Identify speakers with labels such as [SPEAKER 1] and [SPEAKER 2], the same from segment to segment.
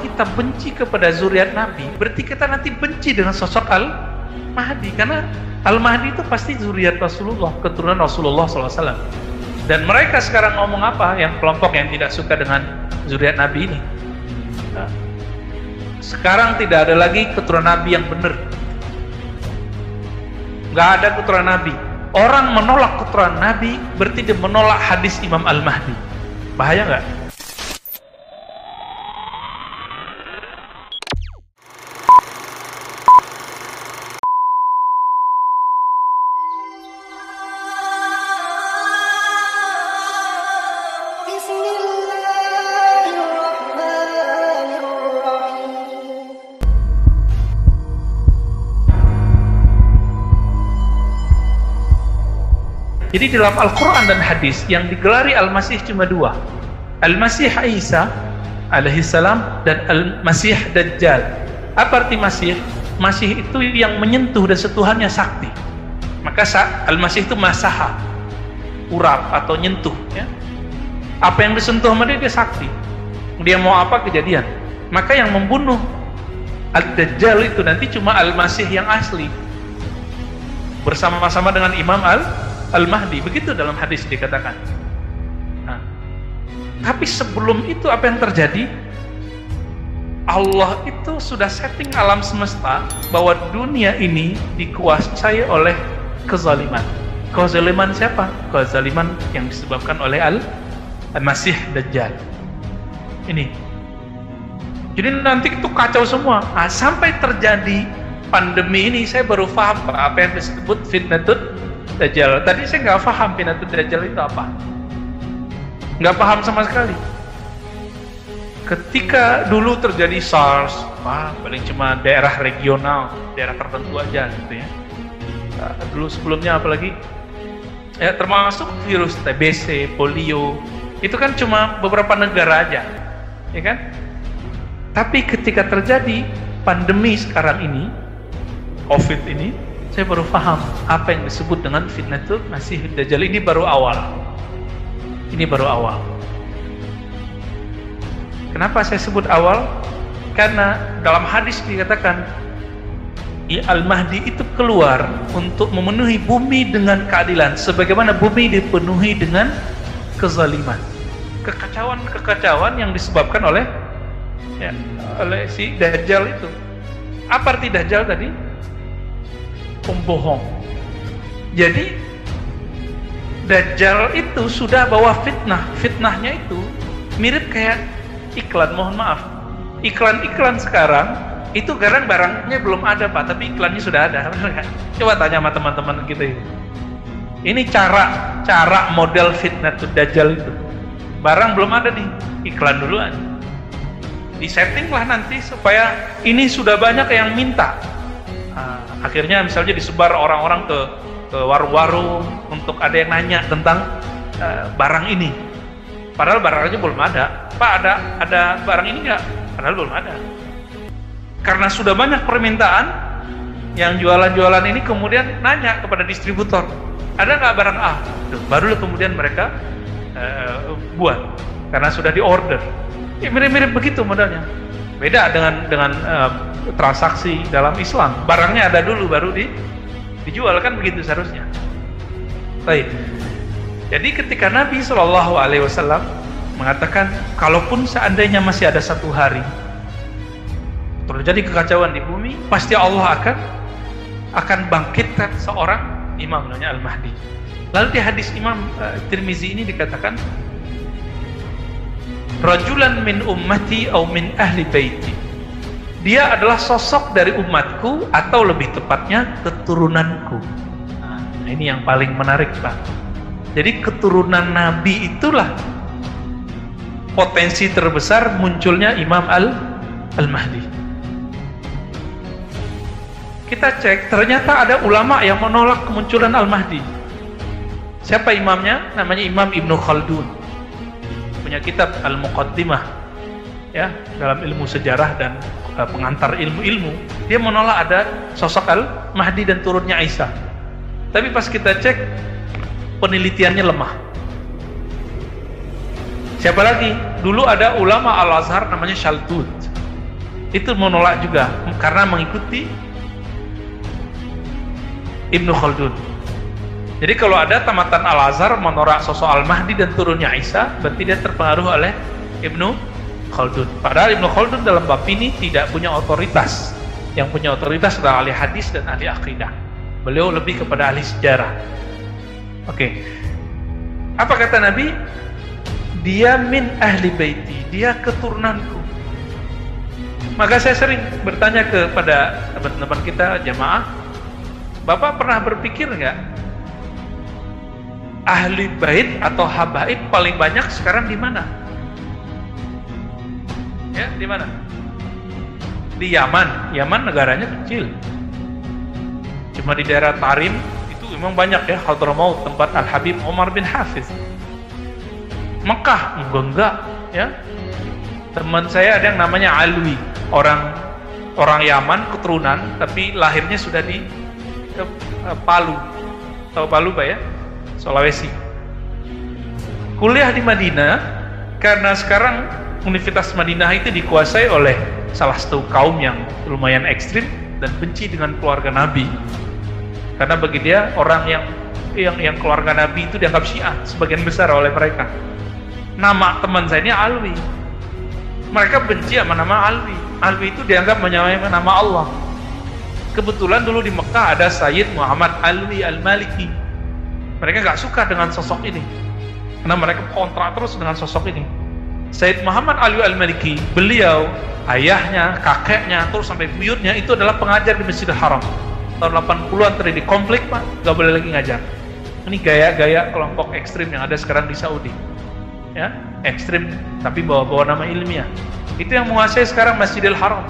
[SPEAKER 1] kita benci kepada zuriat Nabi, berarti kita nanti benci dengan sosok Al-Mahdi, karena Al-Mahdi itu pasti zuriat Rasulullah, keturunan Rasulullah SAW. Dan mereka sekarang ngomong apa? Yang kelompok yang tidak suka dengan zuriat Nabi ini. Nah, sekarang tidak ada lagi keturunan Nabi yang benar. Nggak ada keturunan Nabi. Orang menolak keturunan Nabi berarti dia menolak hadis Imam Al-Mahdi. Bahaya nggak? Jadi dalam Al-Quran dan hadis yang digelari Al-Masih cuma dua, Al-Masih Isa alaihissalam dan Al-Masih Dajjal. Apa arti Masih? Masih itu yang menyentuh dan sentuhannya sakti. Maka Al-Masih itu masaha, urap atau nyentuh, ya. Apa yang disentuh sama dia sakti. Dia mau apa kejadian. Maka yang membunuh Ad-Dajjal itu nanti cuma Al-Masih yang asli, bersama-sama dengan Imam Al-Mahdi. Begitu dalam hadis dikatakan. Nah, tapi sebelum itu apa yang terjadi? Allah itu sudah setting alam semesta bahwa dunia ini dikuasai oleh kezaliman. Kezaliman siapa? Kezaliman yang disebabkan oleh Al-Masih Dajjal. Ini. Jadi nanti itu kacau semua. Nah, sampai terjadi pandemi ini saya baru paham apa yang disebut fitnatut Dajjal. Tadi saya nggak paham fitnatut Dajjal itu apa. Nggak paham sama sekali. Ketika dulu terjadi SARS, paling cuma daerah regional, daerah tertentu aja gitu ya. Dulu sebelumnya apalagi, ya termasuk virus TBC, polio, itu kan cuma beberapa negara aja, ya kan? Tapi ketika terjadi pandemi sekarang ini, COVID ini, saya baru paham apa yang disebut dengan fitnatul Masih Dajjal. Ini baru awal. Ini baru awal. Kenapa saya sebut awal? Karena dalam hadis dikatakan Al-Mahdi itu keluar untuk memenuhi bumi dengan keadilan, sebagaimana bumi dipenuhi dengan kezaliman, kekacauan yang disebabkan oleh si Dajjal itu. Apa arti Dajjal tadi? Pembohong. Jadi Dajjal itu sudah bawa fitnah. Fitnahnya itu mirip kayak iklan. Mohon maaf, iklan-iklan sekarang itu barangnya belum ada Pak, tapi iklannya sudah ada. Coba tanya sama teman-teman kita ini. Ini cara model fitnah Dajjal itu. Barang belum ada nih, iklan duluan. Disetting lah nanti supaya ini sudah banyak yang minta. Akhirnya misalnya disebar orang-orang ke warung-warung untuk ada yang nanya tentang barang ini. Padahal barangnya belum ada. Pak, ada barang ini nggak? Padahal belum ada. Karena sudah banyak permintaan, yang jualan-jualan ini kemudian nanya kepada distributor, ada nggak barang A? Baru kemudian mereka buat, karena sudah diorder. Ya, mirip-mirip begitu modelnya. Beda dengan transaksi dalam Islam. Barangnya ada dulu baru dijual, kan begitu seharusnya. Baik. Jadi ketika Nabi SAW mengatakan, kalaupun seandainya masih ada satu hari terjadi kekacauan di bumi, pasti Allah akan bangkitkan seorang imam namanya Al-Mahdi. Lalu di hadis Imam Tirmizi ini dikatakan, rajulan min ummati au min ahli baiti. Dia adalah sosok dari umatku, atau lebih tepatnya keturunanku. Nah, ini yang paling menarik Pak. Jadi keturunan Nabi itulah potensi terbesar munculnya Imam Al-Mahdi. Kita cek, ternyata ada ulama yang menolak kemunculan Al-Mahdi. Siapa imamnya? Namanya Imam Ibnu Khaldun. Punya kitab Al-Muqaddimah, ya, dalam ilmu sejarah dan pengantar ilmu-ilmu. Dia menolak ada sosok Al-Mahdi dan turunnya Isa. Tapi pas kita cek, penelitiannya lemah. Siapa lagi? Dulu ada ulama Al-Azhar namanya Shaltut. Itu menolak juga karena mengikuti Ibnu Khaldun. Jadi kalau ada tamatan Al-Azhar menolak sosok Al-Mahdi dan turunnya Isa, berarti dia terpengaruh oleh Ibnu Khaldun. Padahal Ibnu Khaldun dalam bab ini tidak punya otoritas. Yang punya otoritas adalah ahli hadis dan ahli akidah. Beliau lebih kepada ahli sejarah. Oke. Apa kata Nabi? Dia min ahli baiti, dia keturunanku. Maka saya sering bertanya kepada teman-teman kita jamaah, Bapak pernah berpikir nggak ahli bait atau habaib paling banyak sekarang di mana? Ya, di mana? Di Yaman. Yaman negaranya kecil. Cuma di daerah Tarim itu memang banyak ya, Hadramaut tempat Al-Habib Umar bin Hafiz. Mekah enggak ya. Teman saya ada yang namanya Alwi, orang Yaman keturunan tapi lahirnya sudah di Palu. Tahu Palu Pak ya? Sulawesi. Kuliah di Madinah karena sekarang Universitas Madinah itu dikuasai oleh salah satu kaum yang lumayan ekstrim dan benci dengan keluarga Nabi. Karena bagi dia orang yang keluarga Nabi itu dianggap Syiah sebagian besar oleh mereka. Nama teman saya ini Alwi. Mereka benci sama nama Alwi. Alwi itu dianggap menyamai nama Allah. Kebetulan dulu di Mekah ada Sayyid Muhammad Alwi Al-Maliki. Mereka gak suka dengan sosok ini karena mereka kontra terus dengan sosok ini. Sayyid Muhammad Alwi Al-Maliki, beliau, ayahnya, kakeknya, terus sampai buyutnya itu adalah pengajar di Masjidil Haram. Tahun 80-an terjadi konflik Pak, gak boleh lagi ngajar. Ini gaya-gaya kelompok ekstrim yang ada sekarang di Saudi. Ya, ekstrim tapi bawa-bawa nama ilmiah. Itu yang menguasai sekarang Masjidil Haram.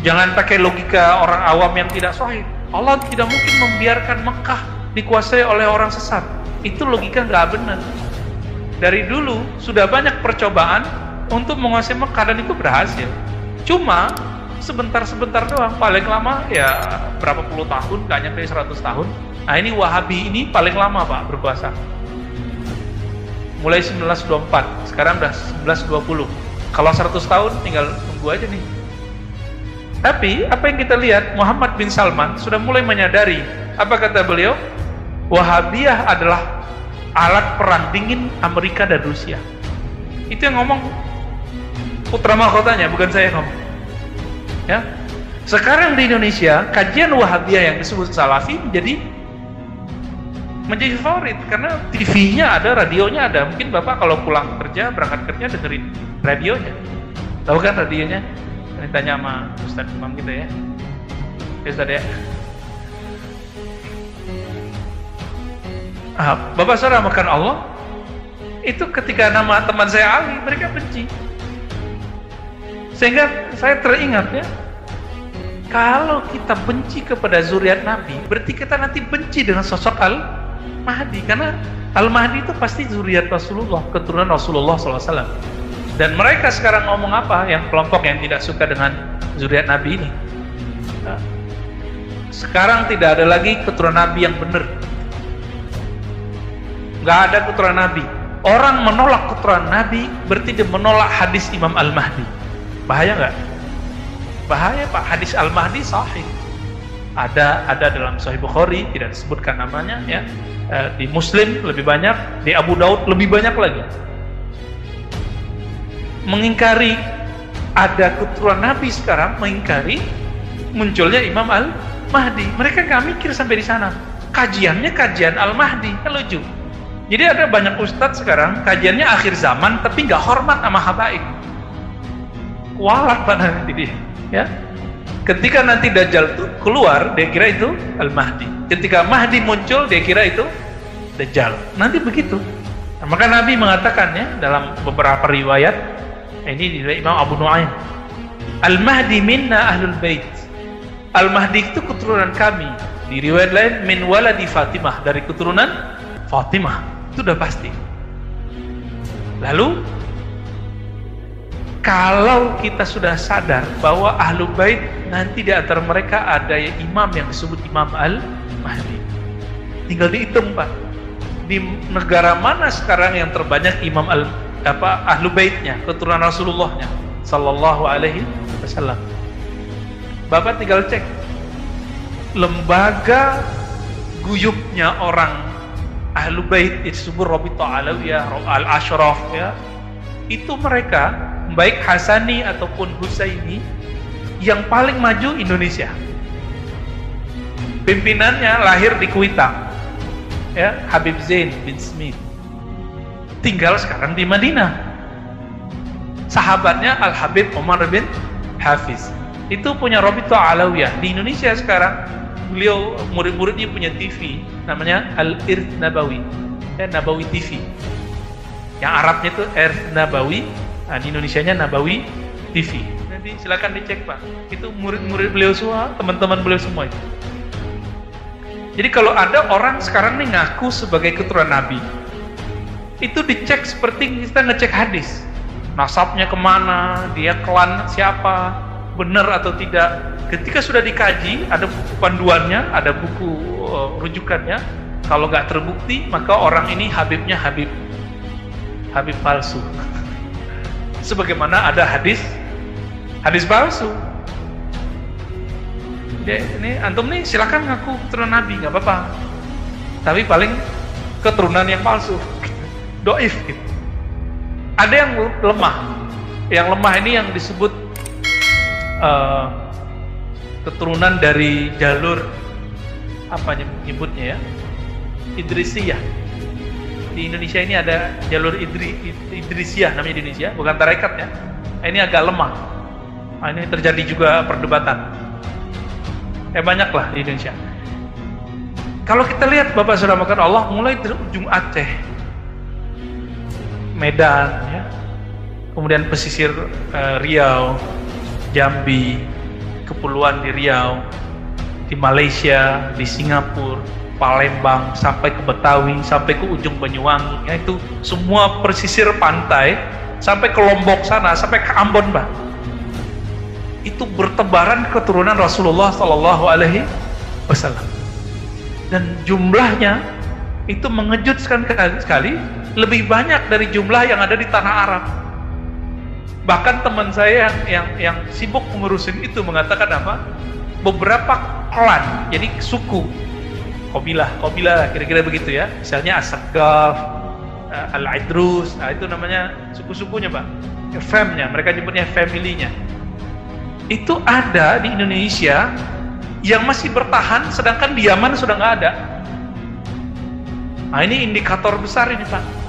[SPEAKER 1] Jangan pakai logika orang awam yang tidak sahih. Allah tidak mungkin membiarkan Mekah dikuasai oleh orang sesat. Itu logika nggak benar. Dari dulu sudah banyak percobaan untuk menguasai Mekah dan itu berhasil. Cuma sebentar-sebentar doang, paling lama ya berapa puluh tahun, nggak nyampe 100 tahun. Nah ini Wahabi ini paling lama Pak berkuasa. Mulai 1924, sekarang udah 1920. Kalau 100 tahun tinggal tunggu aja nih. Tapi apa yang kita lihat, Muhammad bin Salman sudah mulai menyadari. Apa kata beliau? Wahabiyah adalah alat perang dingin Amerika dan Rusia. Itu yang ngomong putra mahkotanya, bukan saya yang ngomong. Ya. Sekarang di Indonesia kajian Wahabiyah yang disebut Salafi menjadi favorit karena TV-nya ada, radionya ada. Mungkin Bapak kalau pulang kerja, berangkat kerja dengerin radionya. Tahu kan radionya? Ini tanya sama Ustaz Imam kita ya. Ustaz ya. Bapak saudara makan Allah. Itu ketika nama teman saya Ali, mereka benci. Sehingga saya teringat ya. Kalau kita benci kepada zuriat Nabi, berarti kita nanti benci dengan sosok Al-Mahdi. Karena Al-Mahdi itu pasti zuriat Rasulullah, keturunan Rasulullah SAW. Dan mereka sekarang ngomong apa? Yang kelompok yang tidak suka dengan zuriat Nabi ini. Sekarang tidak ada lagi keturunan Nabi yang benar. Nggak ada keturunan Nabi. Orang menolak keturunan Nabi berarti dia menolak hadis Imam Al-Mahdi. Bahaya nggak? Bahaya Pak. Hadis Al-Mahdi sahih. Ada dalam Sahih Bukhari, tidak disebutkan namanya ya. Di Muslim lebih banyak, di Abu Daud lebih banyak lagi. Mengingkari ada keturunan Nabi sekarang, mengingkari munculnya Imam Al-Mahdi. Mereka gak mikir sampai di sana. Kajiannya kajian Al-Mahdi, kan lucu. Jadi ada banyak ustadz sekarang kajiannya akhir zaman tapi gak hormat sama habaib. Kualat pada nanti dia. Ya. Ketika nanti Dajjal itu keluar, dia kira itu Al-Mahdi. Ketika Mahdi muncul, dia kira itu Dajjal. Nanti begitu. Nah, maka Nabi mengatakan ya dalam beberapa riwayat. Ini dari Imam Abu Nu'aim. Al-Mahdi minna ahlul bait. Al-Mahdi itu keturunan kami. Di riwayat lain min waladi Fatimah, dari keturunan Fatimah. Itu udah pasti. Lalu kalau kita sudah sadar bahwa ahlul bait nanti di antara mereka ada imam yang disebut Imam Al-Mahdi. Tinggal dihitung Pak. Di negara mana sekarang yang terbanyak imam ahlu baitnya, keturunan Rasulullahnya? Sallallahu Alaihi Wasallam. Bapak tinggal cek lembaga guyupnya orang Ahlul Bait disebut Rabithah Alawiyah, Al-Ashraf ya. Itu mereka baik Hasani ataupun Husaini yang paling maju Indonesia. Pimpinannya lahir di Kuitang. Ya, Habib Zain bin Smith. Tinggal sekarang di Madinah. Sahabatnya Al-Habib Umar bin Hafiz. Itu punya Rabithah Alawiyah. Di Indonesia sekarang beliau murid-muridnya punya TV namanya Al-Irth Nabawi, Nabawi TV. Yang Arabnya itu Irth Nabawi, nah, di Indonesianya Nabawi TV. Nanti silakan dicek Pak. Itu murid-murid beliau semua, teman-teman beliau semua itu. Jadi kalau ada orang sekarang nih ngaku sebagai keturunan Nabi, itu dicek seperti kita ngecek hadis. Nasabnya kemana, dia klan siapa, benar atau tidak. Ketika sudah dikaji, ada buku panduannya, ada buku rujukannya. Kalau nggak terbukti, maka orang ini Habibnya Habib palsu. Sebagaimana ada hadis palsu. Jadi ini antum nih silakan ngaku keturunan Nabi, nggak apa-apa. Tapi paling keturunan yang palsu, doif gitu. Ada yang lemah. Yang lemah ini yang disebut keturunan dari jalur apa nyebutnya ya, Idrisiyah. Di Indonesia ini ada jalur Idrisiyah namanya di Indonesia, bukan tarekat ya. Ini agak lemah. Nah, ini terjadi juga perdebatan. Banyaklah di Indonesia. Kalau kita lihat Bapak sudah makan Allah mulai dari ujung Aceh, Medan ya, kemudian pesisir Riau, Jambi, kepulauan di Riau, di Malaysia, di Singapura, Palembang, sampai ke Betawi, sampai ke ujung Banyuwangi, ya, itu semua pesisir pantai, sampai ke Lombok sana, sampai ke Ambon, Pak. Itu bertebaran keturunan Rasulullah Sallallahu Alaihi Wasallam, dan jumlahnya itu mengejutkan sekali, lebih banyak dari jumlah yang ada di tanah Arab. Bahkan teman saya yang sibuk mengurusin itu mengatakan apa? Beberapa klan, jadi suku, kabilah kira-kira begitu ya. Misalnya As-Saqqaf, Al-Idrus, nah itu namanya suku-sukunya Pak. Famnya, mereka nyebutnya family-nya. Itu ada di Indonesia yang masih bertahan, sedangkan di Yaman sudah nggak ada. Nah ini indikator besar ini Pak.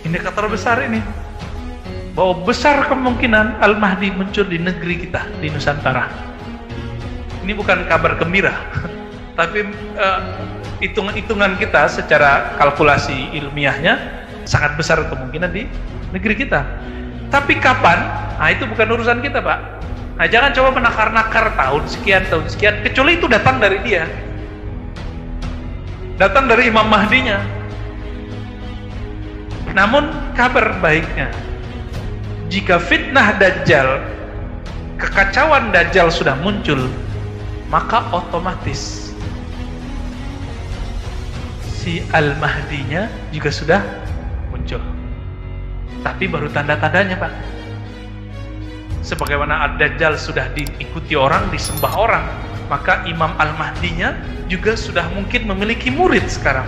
[SPEAKER 1] Indikator besar ini, bahwa besar kemungkinan Al-Mahdi muncul di negeri kita, di Nusantara. Ini bukan kabar gembira, tapi hitungan-hitungan kita secara kalkulasi ilmiahnya sangat besar kemungkinan di negeri kita. Tapi kapan? Nah itu bukan urusan kita Pak. Nah jangan coba menakar-nakar tahun sekian, kecuali itu datang dari dia, datang dari Imam Mahdinya. Namun kabar baiknya, jika fitnah Dajjal, kekacauan Dajjal sudah muncul, maka otomatis si Al-Mahdinya juga sudah muncul. Tapi baru tanda-tandanya Pak. Sebagaimana Ad-Dajjal sudah diikuti orang, disembah orang, maka Imam Al-Mahdinya juga sudah mungkin memiliki murid sekarang.